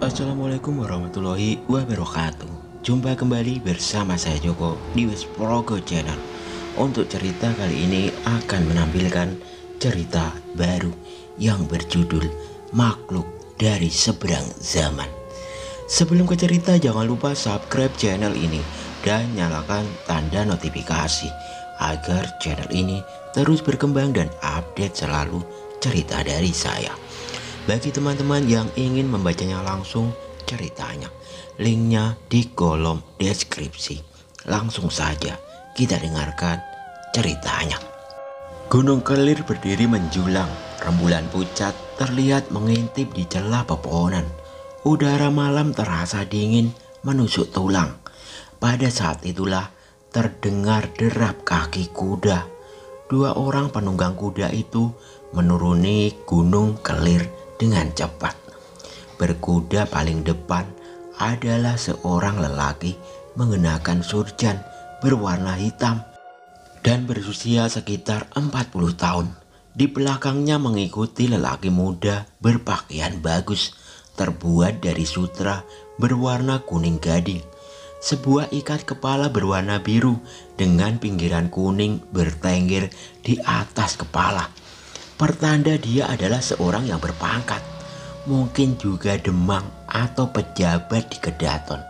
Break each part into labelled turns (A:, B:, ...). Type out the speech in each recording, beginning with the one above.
A: Assalamualaikum warahmatullahi wabarakatuh. Jumpa kembali bersama saya Joko di Wesprogo Channel. Untuk cerita kali ini akan menampilkan cerita baru yang berjudul Makhluk dari Seberang Zaman. Sebelum ke cerita, jangan lupa subscribe channel ini dan nyalakan tanda notifikasi agar channel ini terus berkembang dan update selalu cerita dari saya. Bagi teman-teman yang ingin membacanya langsung ceritanya, linknya di kolom deskripsi. Langsung saja kita dengarkan ceritanya. Gunung Kelir berdiri menjulang, rembulan pucat terlihat mengintip di celah pepohonan. Udara malam terasa dingin menusuk tulang. Pada saat itulah terdengar derap kaki kuda. Dua orang penunggang kuda itu menuruni Gunung Kelir dengan cepat. Berkuda paling depan adalah seorang lelaki mengenakan surjan berwarna hitam dan berusia sekitar 40 tahun. Di belakangnya mengikuti lelaki muda berpakaian bagus terbuat dari sutra berwarna kuning gading. Sebuah ikat kepala berwarna biru dengan pinggiran kuning bertengger di atas kepala. Pertanda dia adalah seorang yang berpangkat, mungkin juga demang atau pejabat di Kedaton.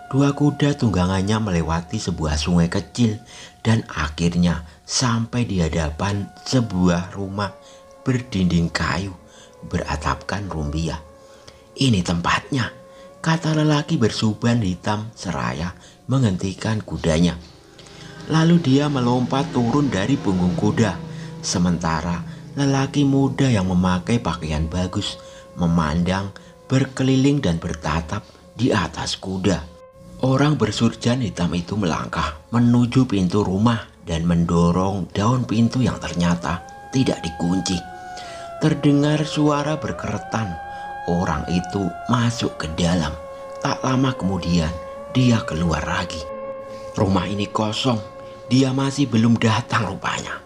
A: Dua kuda tunggangannya melewati sebuah sungai kecil dan akhirnya sampai di hadapan sebuah rumah berdinding kayu beratapkan rumbia. Ini tempatnya, kata lelaki bersuban hitam seraya menghentikan kudanya. Lalu dia melompat turun dari punggung kuda, sementara lelaki muda yang memakai pakaian bagus memandang berkeliling dan bertatap di atas kuda. Orang bersurjan hitam itu melangkah menuju pintu rumah dan mendorong daun pintu yang ternyata tidak dikunci. Terdengar suara berkeretan. Orang itu masuk ke dalam. Tak lama kemudian dia keluar lagi. Rumah ini kosong. Dia masih belum datang rupanya.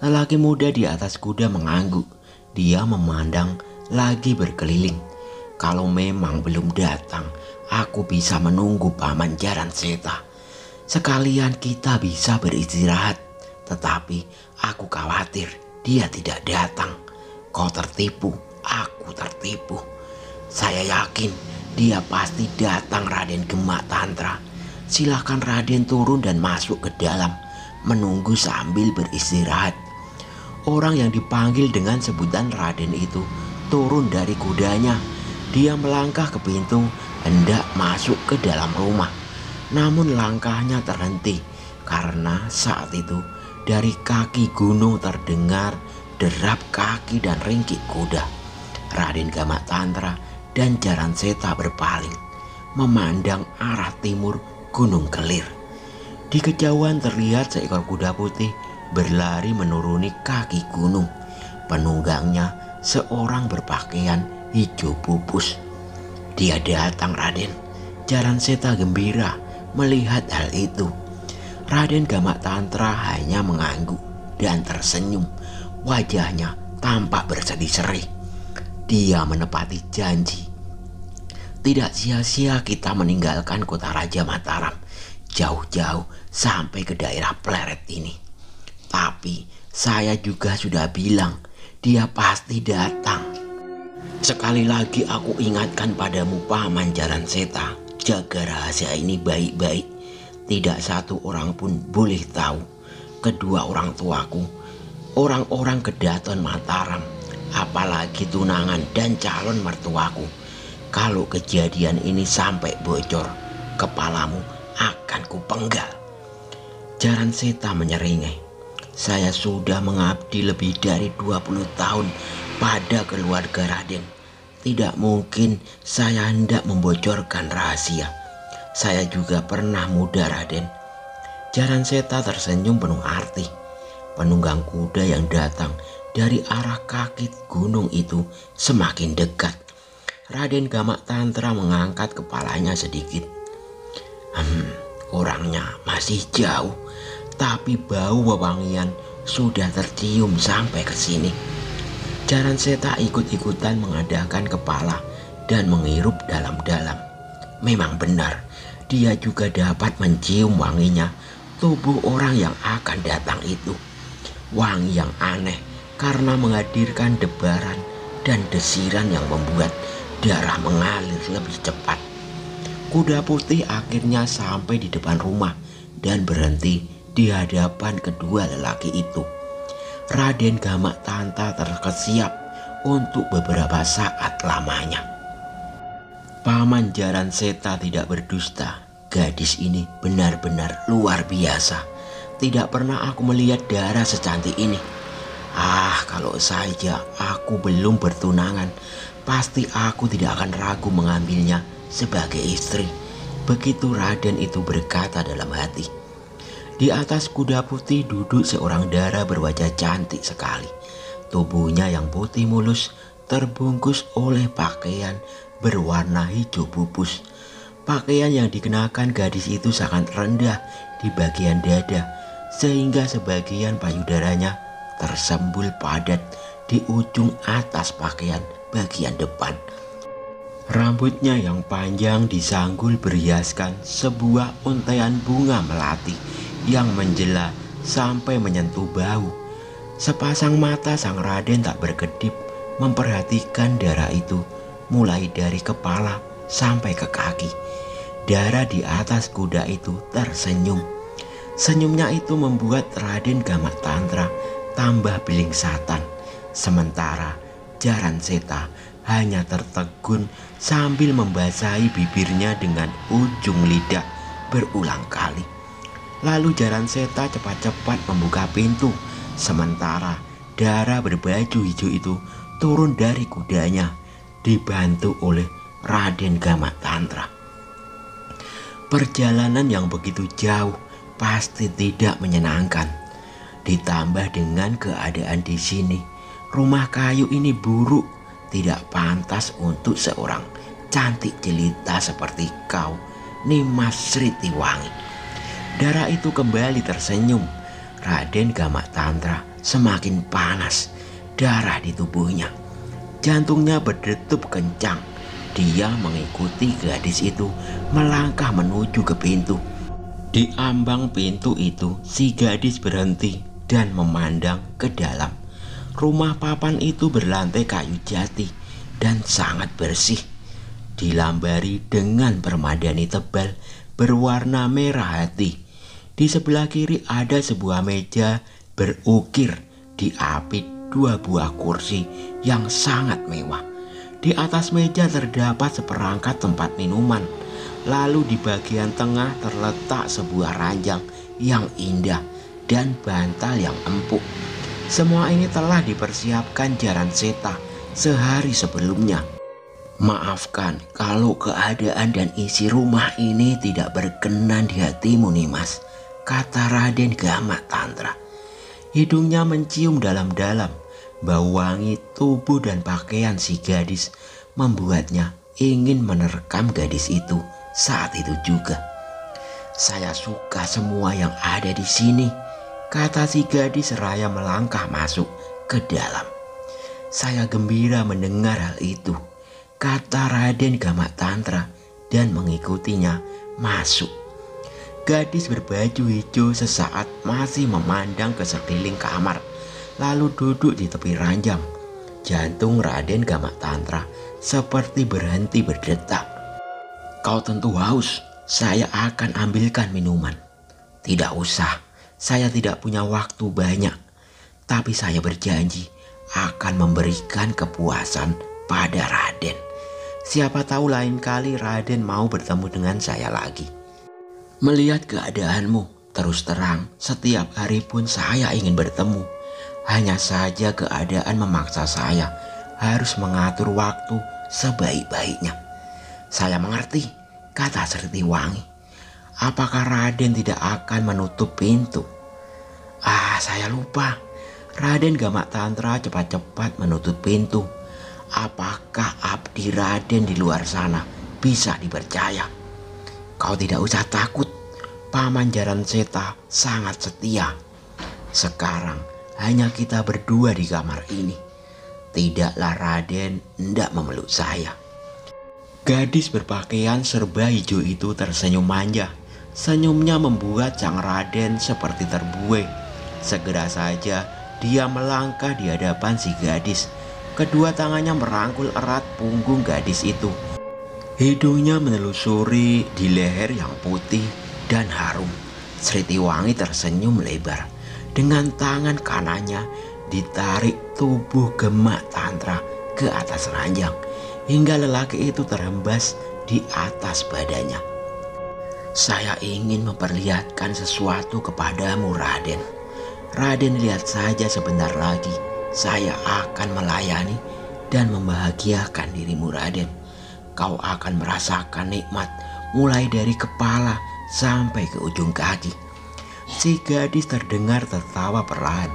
A: Lelaki muda di atas kuda mengangguk. Dia memandang lagi berkeliling. Kalau memang belum datang, aku bisa menunggu Paman Jaranseta. Sekalian kita bisa beristirahat. Tetapi aku khawatir dia tidak datang. Kau tertipu, aku tertipu. Saya yakin dia pasti datang, Raden Gemak Tantra. Silakan Raden turun dan masuk ke dalam, menunggu sambil beristirahat. Orang yang dipanggil dengan sebutan Raden itu turun dari kudanya. Dia melangkah ke pintu, hendak masuk ke dalam rumah. Namun langkahnya terhenti karena saat itu dari kaki gunung terdengar derap kaki dan ringkik kuda. Raden Gemak Tantra dan Jaranseta berpaling, memandang arah timur Gunung Kelir. Di kejauhan terlihat seekor kuda putih berlari menuruni kaki gunung. Penunggangnya seorang berpakaian hijau pupus. Dia datang, Raden. Jaranseta gembira melihat hal itu. Raden Gemak Tantra hanya mengangguk dan tersenyum. Wajahnya tampak berseri-seri. Dia menepati janji. Tidak sia-sia kita meninggalkan kota Raja Mataram jauh-jauh sampai ke daerah Pleret ini. Tapi saya juga sudah bilang dia pasti datang. Sekali lagi aku ingatkan padamu Paman Jaranseta, jaga rahasia ini baik-baik. Tidak satu orang pun boleh tahu. Kedua orang tuaku, orang-orang Kedaton Mataram, apalagi tunangan dan calon mertuaku. Kalau kejadian ini sampai bocor, kepalamu akan kupenggal. Jaranseta menyeringai. Saya sudah mengabdi lebih dari 20 tahun pada keluarga Raden. Tidak mungkin saya hendak membocorkan rahasia. Saya juga pernah muda, Raden. Jaranseta tersenyum penuh arti. Penunggang kuda yang datang dari arah kaki gunung itu semakin dekat. Raden Gemak Tantra mengangkat kepalanya sedikit. Orangnya masih jauh, tapi bau wewangian sudah tercium sampai ke sini. Jaran Seta ikut-ikutan mengadahkan kepala dan menghirup dalam-dalam. Memang benar, dia juga dapat mencium wanginya tubuh orang yang akan datang itu. Wangi yang aneh karena menghadirkan debaran dan desiran yang membuat darah mengalir lebih cepat. Kuda putih akhirnya sampai di depan rumah dan berhenti di hadapan kedua lelaki itu. Raden Gamak Tantra terkesiap untuk beberapa saat lamanya. Paman Jaran Seta tidak berdusta. Gadis ini benar-benar luar biasa. Tidak pernah aku melihat darah secantik ini. Kalau saja aku belum bertunangan, pasti aku tidak akan ragu mengambilnya sebagai istri. Begitu Raden itu berkata dalam hati. Di atas kuda putih duduk seorang dara berwajah cantik sekali. Tubuhnya yang putih mulus terbungkus oleh pakaian berwarna hijau pupus. Pakaian yang dikenakan gadis itu sangat rendah di bagian dada, sehingga sebagian payudaranya tersembul padat di ujung atas pakaian bagian depan. Rambutnya yang panjang disanggul berhiaskan sebuah untaian bunga melati yang menjela sampai menyentuh bahu. Sepasang mata sang Raden tak berkedip memperhatikan dara itu mulai dari kepala sampai ke kaki. Dara di atas kuda itu tersenyum. Senyumnya itu membuat Raden Gamak Tantra tambah belingsatan. Sementara Jaran Seta hanya tertegun sambil membasahi bibirnya dengan ujung lidah berulang kali. Lalu Jaran Seta cepat-cepat membuka pintu. Sementara Dara berbaju hijau itu turun dari kudanya dibantu oleh Raden Gamak Tantra. Perjalanan yang begitu jauh pasti tidak menyenangkan. Ditambah dengan keadaan di sini, rumah kayu ini buruk, tidak pantas untuk seorang cantik jelita seperti kau, Nimas Sritiwangi. Dara itu kembali tersenyum. Raden Gamak Tantra semakin panas darah di tubuhnya. Jantungnya berdetup kencang. Dia mengikuti gadis itu melangkah menuju ke pintu. Di ambang pintu itu si gadis berhenti dan memandang ke dalam. Rumah papan itu berlantai kayu jati dan sangat bersih. Dilambari dengan permadani tebal berwarna merah hati. Di sebelah kiri ada sebuah meja berukir diapit 2 buah kursi yang sangat mewah. Di atas meja terdapat seperangkat tempat minuman. Lalu di bagian tengah terletak sebuah ranjang yang indah dan bantal yang empuk. Semua ini telah dipersiapkan Jaran Seta sehari sebelumnya. Maafkan kalau keadaan dan isi rumah ini tidak berkenan di hatimu, Nimas, kata Raden Gamak Tantra. Hidungnya mencium dalam-dalam. Bau wangi tubuh dan pakaian si gadis membuatnya ingin menerkam gadis itu saat itu juga. Saya suka semua yang ada di sini, kata si gadis seraya melangkah masuk ke dalam. Saya gembira mendengar hal itu, kata Raden Gamak Tantra dan mengikutinya masuk. Gadis berbaju hijau sesaat masih memandang ke sekeliling kamar, lalu duduk di tepi ranjang. Jantung Raden Gamak Tantra seperti berhenti berdetak. Kau tentu haus, saya akan ambilkan minuman. Tidak usah, saya tidak punya waktu banyak. Tapi saya berjanji akan memberikan kepuasan pada Raden. Siapa tahu lain kali Raden mau bertemu dengan saya lagi. Melihat keadaanmu, terus terang setiap hari pun saya ingin bertemu. Hanya saja keadaan memaksa saya harus mengatur waktu sebaik-baiknya. Saya mengerti, kata Sritiwangi. Apakah Raden tidak akan menutup pintu? Saya lupa. Raden Gamak Tantra cepat-cepat menutup pintu. Apakah abdi Raden di luar sana bisa dipercaya? Kau tidak usah takut. Paman Jaran Seta sangat setia. Sekarang hanya kita berdua di kamar ini. tidaklah Raden hendak memeluk saya. Gadis berpakaian serba hijau itu tersenyum manja. Senyumnya membuat sang Raden seperti terbuai. Segera saja dia melangkah di hadapan si gadis. Kedua tangannya merangkul erat punggung gadis itu. Hidungnya menelusuri di leher yang putih dan harum. Sritiwangi tersenyum lebar. Dengan tangan kanannya ditarik tubuh Gemak Tantra ke atas ranjang hingga lelaki itu terhembas di atas badannya. Saya ingin memperlihatkan sesuatu kepadamu, Raden. Raden, lihat saja sebentar lagi saya akan melayani dan membahagiakan dirimu, Raden. Kau akan merasakan nikmat mulai dari kepala sampai ke ujung kaki. Si gadis terdengar tertawa perlahan,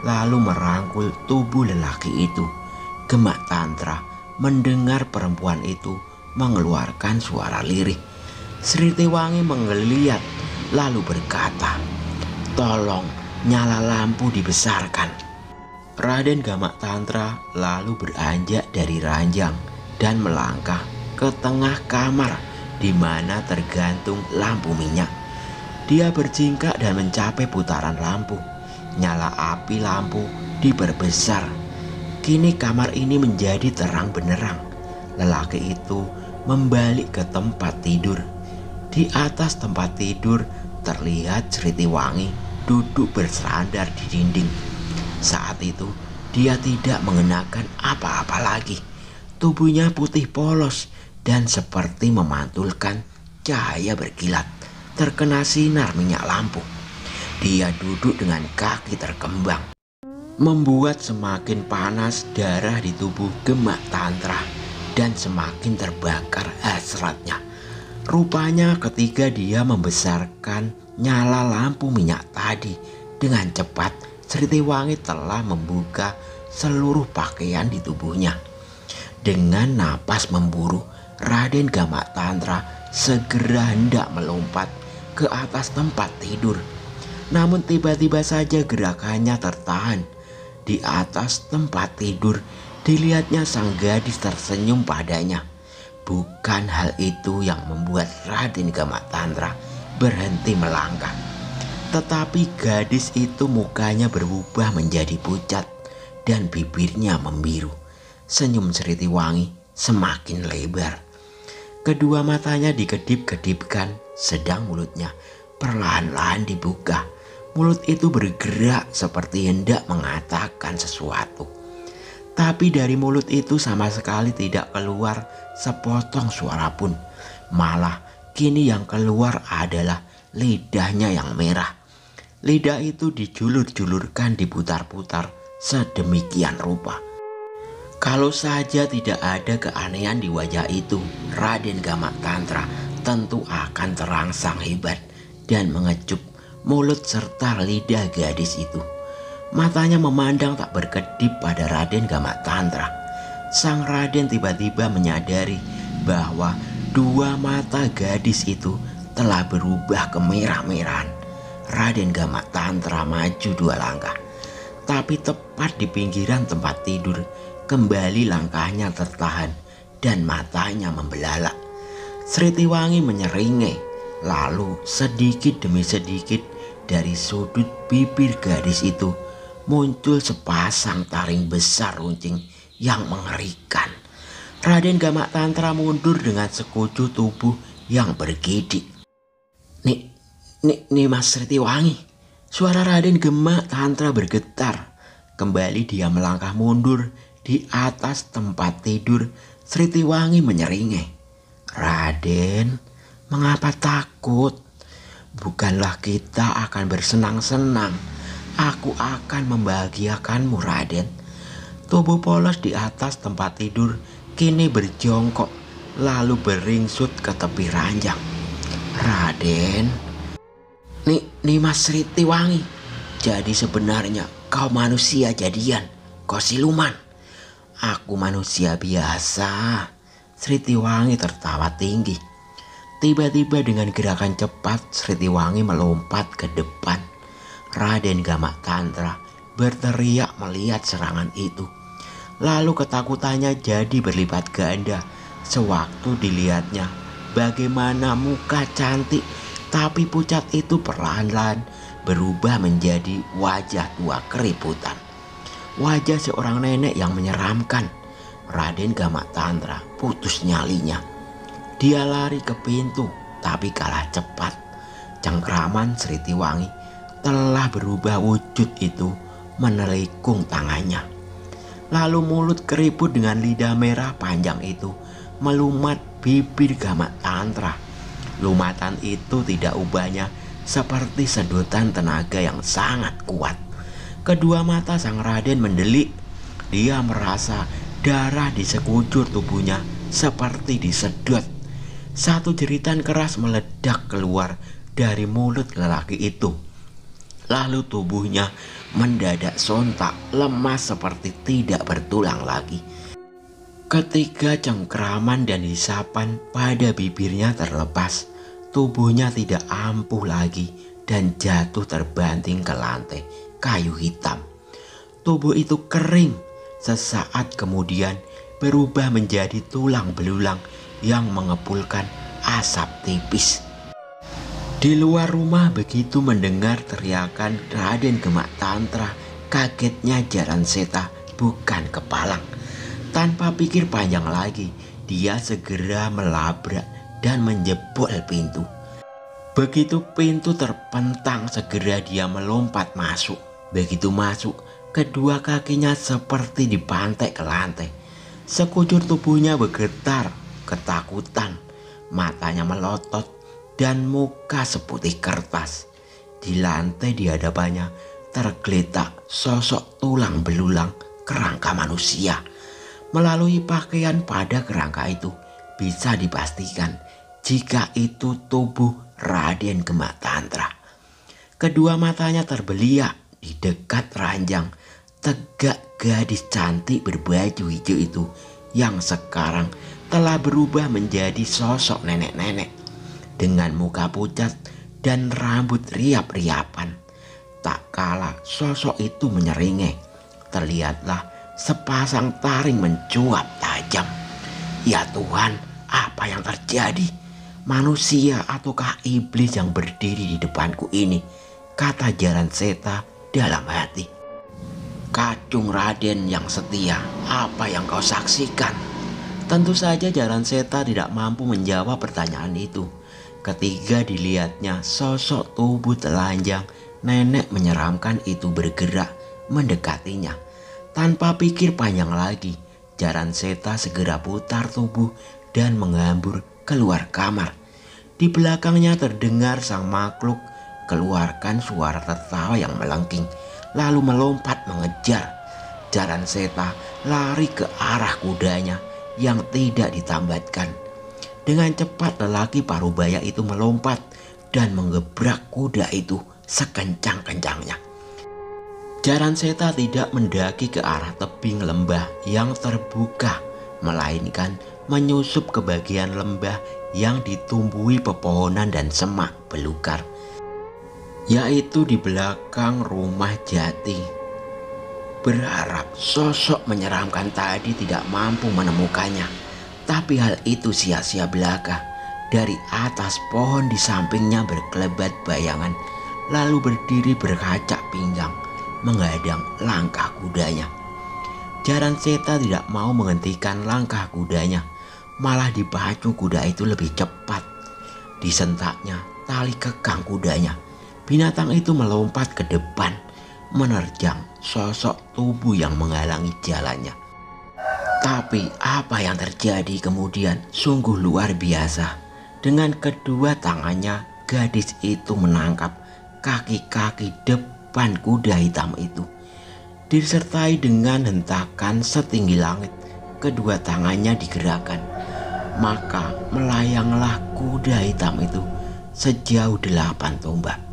A: lalu merangkul tubuh lelaki itu. Gemak Tantra mendengar perempuan itu mengeluarkan suara lirih. Sritiwangi menggeliat lalu berkata, "Tolong nyala lampu dibesarkan." Raden Gemak Tantra lalu beranjak dari ranjang dan melangkah ke tengah kamar di mana tergantung lampu minyak. Dia berjingkrak dan mencapai putaran lampu. Nyala api lampu diperbesar. Kini kamar ini menjadi terang benderang. Lelaki itu membalik ke tempat tidur. Di atas tempat tidur terlihat Sritiwangi duduk bersandar di dinding. Saat itu dia tidak mengenakan apa-apa lagi. Tubuhnya putih polos dan seperti memantulkan cahaya berkilat terkena sinar minyak lampu. Dia duduk dengan kaki terkembang, membuat semakin panas darah di tubuh Gemak Tantra dan semakin terbakar hasratnya. Rupanya ketika dia membesarkan nyala lampu minyak tadi dengan cepat, Sritiwangi telah membuka seluruh pakaian di tubuhnya. Dengan napas memburu, Raden Gemak Tantra segera hendak melompat ke atas tempat tidur. Namun tiba-tiba saja gerakannya tertahan. Di atas tempat tidur dilihatnya sang gadis tersenyum padanya. Bukan hal itu yang membuat Raden Gemak Tantra berhenti melangkah, tetapi gadis itu mukanya berubah menjadi pucat dan bibirnya membiru. Senyum Sritiwangi semakin lebar. Kedua matanya dikedip-kedipkan, sedang mulutnya perlahan-lahan dibuka. Mulut itu bergerak seperti hendak mengatakan sesuatu. Tapi dari mulut itu sama sekali tidak keluar sepotong suara pun. Malah kini yang keluar adalah lidahnya yang merah. Lidah itu dijulur-julurkan, diputar-putar sedemikian rupa. Kalau saja tidak ada keanehan di wajah itu, Raden Gemak Tantra tentu akan terangsang hebat dan mengecup mulut serta lidah gadis itu. Matanya memandang tak berkedip pada Raden Gemak Tantra. Sang Raden tiba-tiba menyadari bahwa dua mata gadis itu telah berubah kemerah-merahan. Raden Gemak Tantra maju 2 langkah, tapi tepat di pinggiran tempat tidur kembali langkahnya tertahan dan matanya membelalak. Sritiwangi menyeringai, lalu sedikit demi sedikit dari sudut bibir gadis itu muncul sepasang taring besar runcing yang mengerikan. Raden Gemak Tantra mundur dengan sekujur tubuh yang bergidik. Nih Mas Sritiwangi. Suara Raden Gemak Tantra bergetar. Kembali dia melangkah mundur. Di atas tempat tidur Sritiwangi menyeringai, "Raden, mengapa takut? Bukanlah kita akan bersenang-senang. Aku akan membahagiakanmu, Raden." Tubuh polos di atas tempat tidur kini berjongkok lalu beringsut ke tepi ranjang. "Raden, Nih Mas Sritiwangi, jadi sebenarnya kau manusia jadian, kau siluman?" "Aku manusia biasa." Sritiwangi tertawa tinggi. Tiba-tiba dengan gerakan cepat Sritiwangi melompat ke depan. Raden Gemak Tantra berteriak melihat serangan itu. Lalu ketakutannya jadi berlipat ganda sewaktu dilihatnya bagaimana muka cantik tapi pucat itu perlahan-lahan berubah menjadi wajah tua keriputan. Wajah seorang nenek yang menyeramkan. Raden Gamak Tantra putus nyalinya. Dia lari ke pintu tapi kalah cepat. Cengkraman Sritiwangi telah berubah wujud itu menelikung tangannya. Lalu mulut keriput dengan lidah merah panjang itu melumat bibir Gamak Tantra. Lumatan itu tidak ubahnya seperti sedotan tenaga yang sangat kuat. Kedua mata sang Raden mendelik. Dia merasa darah di sekujur tubuhnya seperti disedot. Satu jeritan keras meledak keluar dari mulut lelaki itu. Lalu tubuhnya mendadak sontak lemas seperti tidak bertulang lagi. Ketika cengkraman dan hisapan pada bibirnya terlepas, tubuhnya tidak ampuh lagi dan jatuh terbanting ke lantai kayu hitam. Tubuh itu kering, sesaat kemudian berubah menjadi tulang belulang yang mengepulkan asap tipis. Di luar rumah begitu mendengar teriakan Raden Gamak Tantra, kagetnya Jaran Seta bukan kepalang. Tanpa pikir panjang lagi, dia segera melabrak dan menjebol pintu. Begitu pintu terpentang, segera dia melompat masuk. Begitu masuk, kedua kakinya seperti dibantai ke lantai. Sekujur tubuhnya bergetar ketakutan, matanya melotot dan muka seputih kertas. Di lantai di hadapannya tergeletak sosok tulang belulang kerangka manusia. Melalui pakaian pada kerangka itu bisa dipastikan jika itu tubuh Raden Gamak Tantra. Kedua matanya terbeliak. Di dekat ranjang tegak gadis cantik berbaju hijau itu yang sekarang telah berubah menjadi sosok nenek-nenek dengan muka pucat dan rambut riap-riapan. Tak kala sosok itu menyeringai, terlihatlah sepasang taring mencuap tajam. Ya Tuhan, apa yang terjadi? Manusia ataukah iblis yang berdiri di depanku ini? Kata Jaran Seta dalam hati. Kacung Raden yang setia, apa yang kau saksikan? Tentu saja Jaran Seta tidak mampu menjawab pertanyaan itu. Ketika dilihatnya sosok tubuh telanjang nenek menyeramkan itu bergerak mendekatinya. Tanpa pikir panjang lagi, Jaran Seta segera putar tubuh dan menghambur keluar kamar. Di belakangnya terdengar sang makhluk keluarkan suara tertawa yang melengking, lalu melompat mengejar. Jaran Seta lari ke arah kudanya yang tidak ditambatkan. Dengan cepat lelaki parubaya itu melompat dan menggebrak kuda itu sekencang-kencangnya. Jaran Seta tidak mendaki ke arah tebing lembah yang terbuka, melainkan menyusup ke bagian lembah yang ditumbuhi pepohonan dan semak belukar, yaitu di belakang rumah Jati. Berharap sosok menyeramkan tadi tidak mampu menemukannya, tapi hal itu sia-sia belaka. Dari atas pohon di sampingnya berkelebat bayangan, lalu berdiri berkacak pinggang menghadang langkah kudanya. Jaran Seta tidak mau menghentikan langkah kudanya, malah dipacu kuda itu lebih cepat. Disentaknya tali kekang kudanya. Binatang itu melompat ke depan, menerjang sosok tubuh yang menghalangi jalannya. Tapi apa yang terjadi kemudian sungguh luar biasa. Dengan kedua tangannya, gadis itu menangkap kaki-kaki depan kuda hitam itu. Disertai dengan hentakan setinggi langit, kedua tangannya digerakkan. Maka melayanglah kuda hitam itu sejauh 8 tombak.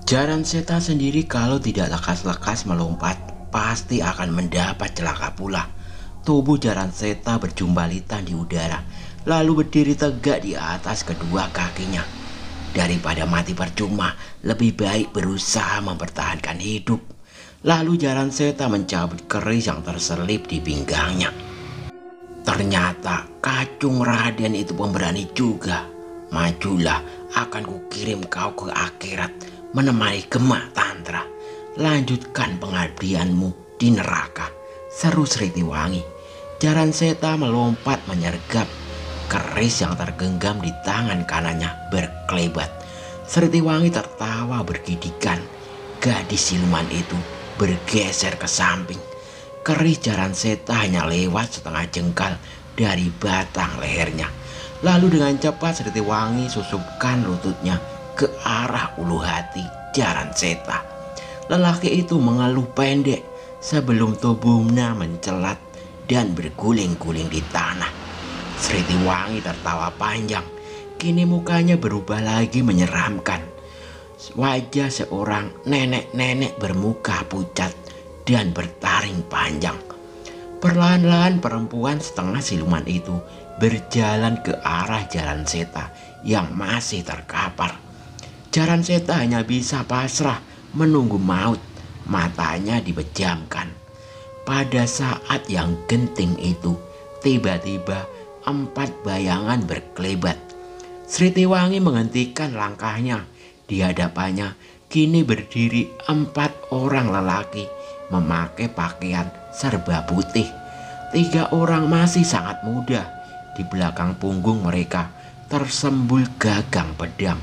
A: Jaran Seta sendiri kalau tidak lekas-lekas melompat pasti akan mendapat celaka pula. Tubuh Jaran Seta berjumbalitan di udara, lalu berdiri tegak di atas kedua kakinya. Daripada mati percuma, lebih baik berusaha mempertahankan hidup. Lalu Jaran Seta mencabut keris yang terselip di pinggangnya. Ternyata kacung Raden itu pemberani juga. Majulah, akan kukirim kau ke akhirat menemani Gemak Tantra. Lanjutkan pengabdianmu di neraka, seru Sritiwangi. Jaran Seta melompat menyergap. Keris yang tergenggam di tangan kanannya berkelebat. Sritiwangi tertawa bergidikan. Gadis siluman itu bergeser ke samping. Keris Jaran Seta hanya lewat setengah jengkal dari batang lehernya. Lalu dengan cepat Sritiwangi susupkan lututnya ke arah ulu hati Jaran Seta. Lelaki itu mengeluh pendek sebelum tubuhnya mencelat dan berguling-guling di tanah. Sritiwangi tertawa panjang. Kini mukanya berubah lagi menyeramkan. Wajah seorang nenek-nenek bermuka pucat dan bertaring panjang. Perlahan-lahan perempuan setengah siluman itu berjalan ke arah Jaran Seta yang masih terkapar. Jaran Seta hanya bisa pasrah menunggu maut, matanya dipejamkan. Pada saat yang genting itu, tiba-tiba 4 bayangan berkelebat. Sritiwangi menghentikan langkahnya. Di hadapannya kini berdiri 4 orang lelaki memakai pakaian serba putih. 3 orang masih sangat muda. Di belakang punggung mereka tersembul gagang pedang.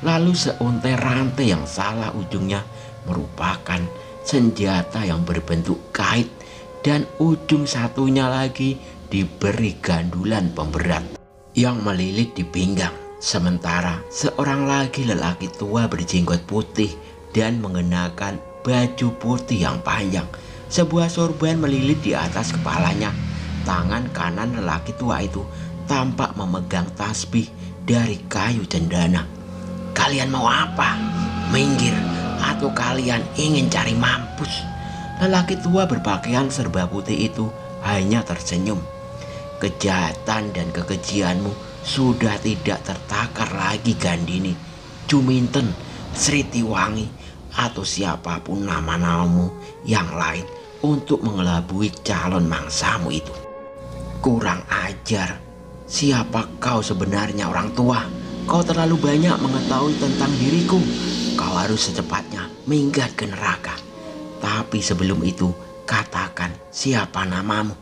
A: Lalu seuntai rantai yang salah ujungnya merupakan senjata yang berbentuk kait, dan ujung satunya lagi diberi gandulan pemberat yang melilit di pinggang. Sementara seorang lagi lelaki tua berjenggot putih dan mengenakan baju putih yang panjang. Sebuah sorban melilit di atas kepalanya. Tangan kanan lelaki tua itu tampak memegang tasbih dari kayu cendana. Kalian mau apa? Minggir, atau kalian ingin cari mampus? Lelaki tua berpakaian serba putih itu hanya tersenyum. Kejahatan dan kekejianmu sudah tidak tertakar lagi, Gandini, Juminten, Sritiwangi, atau siapapun nama-namamu yang lain untuk mengelabui calon mangsamu itu. Kurang ajar. Siapa kau sebenarnya, orang tua? Kau terlalu banyak mengetahui tentang diriku. Kau harus secepatnya minggat ke neraka. Tapi sebelum itu, katakan siapa namamu.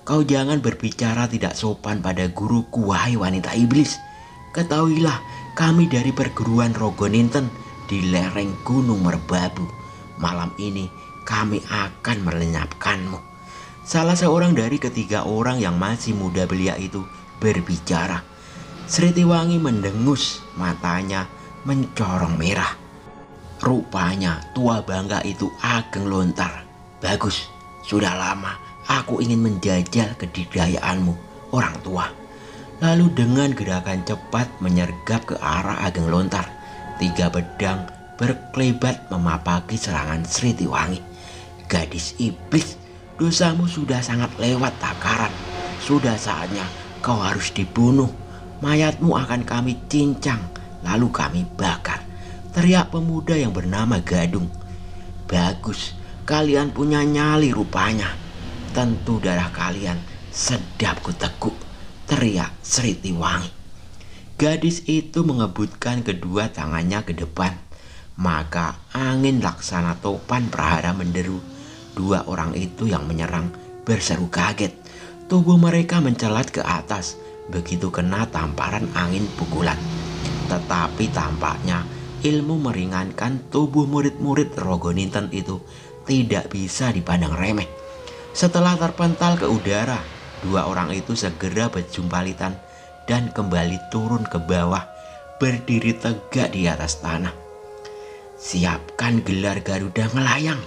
A: Kau jangan berbicara tidak sopan pada guruku, wahai wanita iblis. Ketahuilah, kami dari perguruan Rogoninten di lereng Gunung Merbabu. Malam ini kami akan melenyapkanmu. Salah seorang dari ketiga orang yang masih muda belia itu berbicara. Sritiwangi mendengus, matanya mencorong merah. Rupanya tua bangga itu Ageng Lontar. Bagus, sudah lama aku ingin menjajal kedidayaanmu, orang tua. Lalu dengan gerakan cepat menyergap ke arah Ageng Lontar. 3 pedang berkelebat memapaki serangan Sritiwangi. Gadis iblis, dosamu sudah sangat lewat takaran. Sudah saatnya kau harus dibunuh. Mayatmu akan kami cincang, lalu kami bakar, teriak pemuda yang bernama Gadung. Bagus, kalian punya nyali rupanya. Tentu darah kalian sedap kutekuk, teriak Sritiwangi. Gadis itu mengebutkan kedua tangannya ke depan. Maka angin laksana topan prahara menderu. 2 orang itu yang menyerang berseru kaget. Tubuh mereka mencelat ke atas begitu kena tamparan angin pukulan. Tetapi tampaknya ilmu meringankan tubuh murid-murid Rogoninten itu tidak bisa dipandang remeh. Setelah terpental ke udara, 2 orang itu segera berjumpalitan dan kembali turun ke bawah, berdiri tegak di atas tanah. Siapkan gelar Garuda Melayang,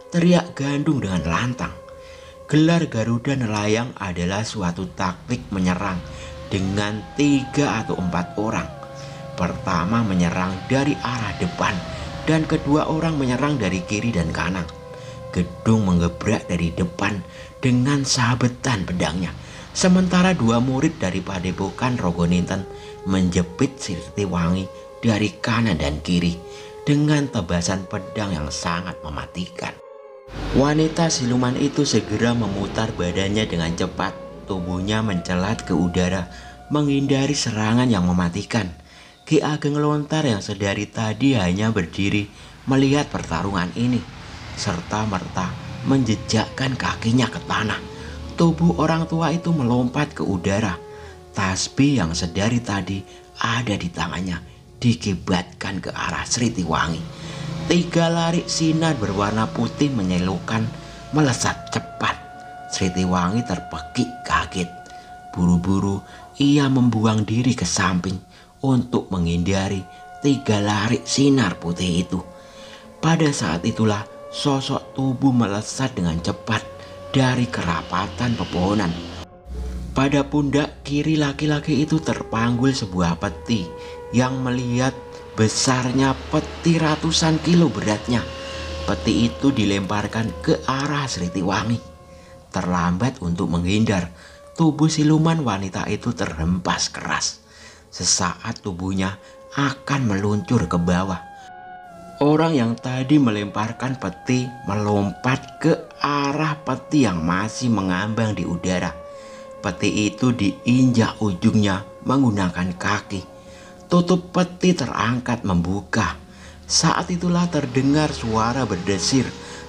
A: teriak Gandung dengan lantang. Gelar Garuda Melayang adalah suatu taktik menyerang dengan 3 atau 4 orang. Pertama menyerang dari arah depan dan kedua orang menyerang dari kiri dan kanan. Gedung menggebrak dari depan dengan sabetan pedangnya. Sementara 2 murid dari padepokan Rogoninten menjepit Sritiwangi dari kanan dan kiri dengan tebasan pedang yang sangat mematikan. Wanita siluman itu segera memutar badannya dengan cepat. Tubuhnya mencelat ke udara, menghindari serangan yang mematikan. Ki Ageng Lontar yang sedari tadi hanya berdiri melihat pertarungan ini, serta merta menjejakkan kakinya ke tanah. Tubuh orang tua itu melompat ke udara. Tasbih yang sedari tadi ada di tangannya dikibatkan ke arah Sritiwangi. 3 larik sinar berwarna putih menyilaukan melesat cepat. Sritiwangi terpekik kaget. Buru-buru ia membuang diri ke samping untuk menghindari 3 larik sinar putih itu. Pada saat itulah sosok tubuh melesat dengan cepat dari kerapatan pepohonan. Pada pundak kiri laki-laki itu terpanggul sebuah peti yang melihat besarnya peti ratusan kilo beratnya. Peti itu dilemparkan ke arah Sritiwangi. Terlambat untuk menghindar, tubuh siluman wanita itu terhempas keras. Sesaat tubuhnya akan meluncur ke bawah. Orang yang tadi melemparkan peti melompat ke arah peti yang masih mengambang di udara. Peti itu diinjak ujungnya menggunakan kaki. Tutup peti terangkat membuka. Saat itulah terdengar suara berdesir.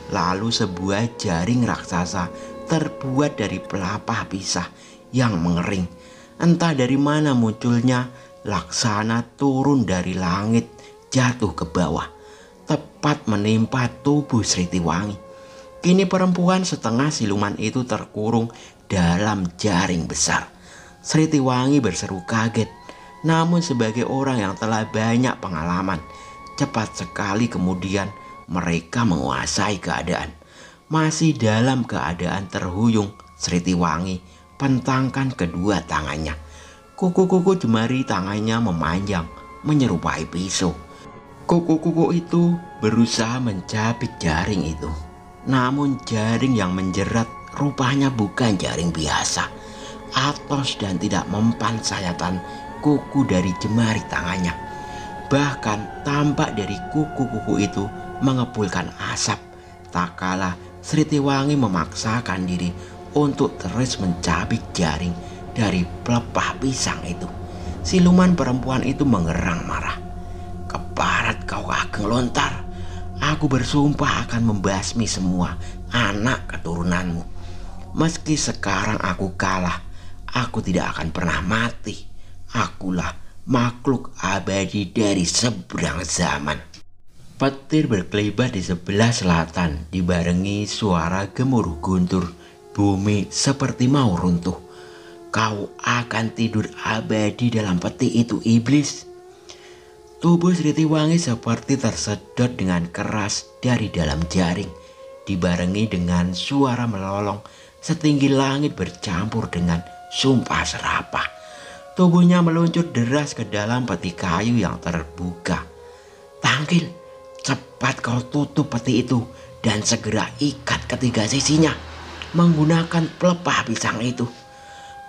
A: Lalu sebuah jaring raksasa terbuat dari pelepah pisah yang mengering. Entah dari mana munculnya, laksana turun dari langit jatuh ke bawah, tepat menimpa tubuh Sritiwangi. Kini perempuan setengah siluman itu terkurung dalam jaring besar. Sritiwangi berseru kaget. Namun sebagai orang yang telah banyak pengalaman, cepat sekali kemudian mereka menguasai keadaan. Masih dalam keadaan terhuyung, Sritiwangi pentangkan kedua tangannya. Kuku-kuku jemari tangannya memanjang menyerupai pisau. Kuku-kuku itu berusaha mencabik jaring itu. Namun jaring yang menjerat rupanya bukan jaring biasa. Atos dan tidak mempan sayatan kuku dari jemari tangannya. Bahkan tampak dari kuku-kuku itu mengepulkan asap. Tak kalah Sritiwangi memaksakan diri untuk terus mencabik jaring dari pelepah pisang itu. Siluman perempuan itu mengerang marah. "Keparat kau Ageng Lontar. Aku bersumpah akan membasmi semua anak keturunanmu. Meski sekarang aku kalah, aku tidak akan pernah mati. Akulah makhluk abadi dari seberang zaman." Petir berkelebat di sebelah selatan, dibarengi suara gemuruh guntur. Bumi seperti mau runtuh. "Kau akan tidur abadi dalam peti itu, iblis." Tubuh Sritiwangi seperti tersedot dengan keras dari dalam jaring, dibarengi dengan suara melolong setinggi langit bercampur dengan sumpah serapah. Tubuhnya meluncur deras ke dalam peti kayu yang terbuka. "Tangkil, cepat kau tutup peti itu dan segera ikat ketiga sisinya menggunakan pelepah pisang itu."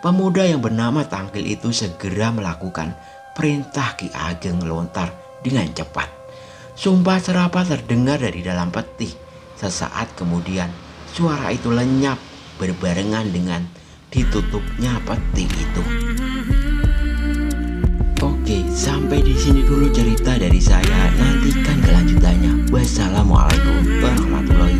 A: Pemuda yang bernama Tangkil itu segera melakukan perintah Ki Ageng Lontar dengan cepat. Sumpah serapah terdengar dari dalam peti. Sesaat kemudian suara itu lenyap berbarengan dengan ditutupnya peti itu. Oke, sampai di sini dulu cerita dari saya. Nantikan kelanjutannya. Wassalamualaikum warahmatullahi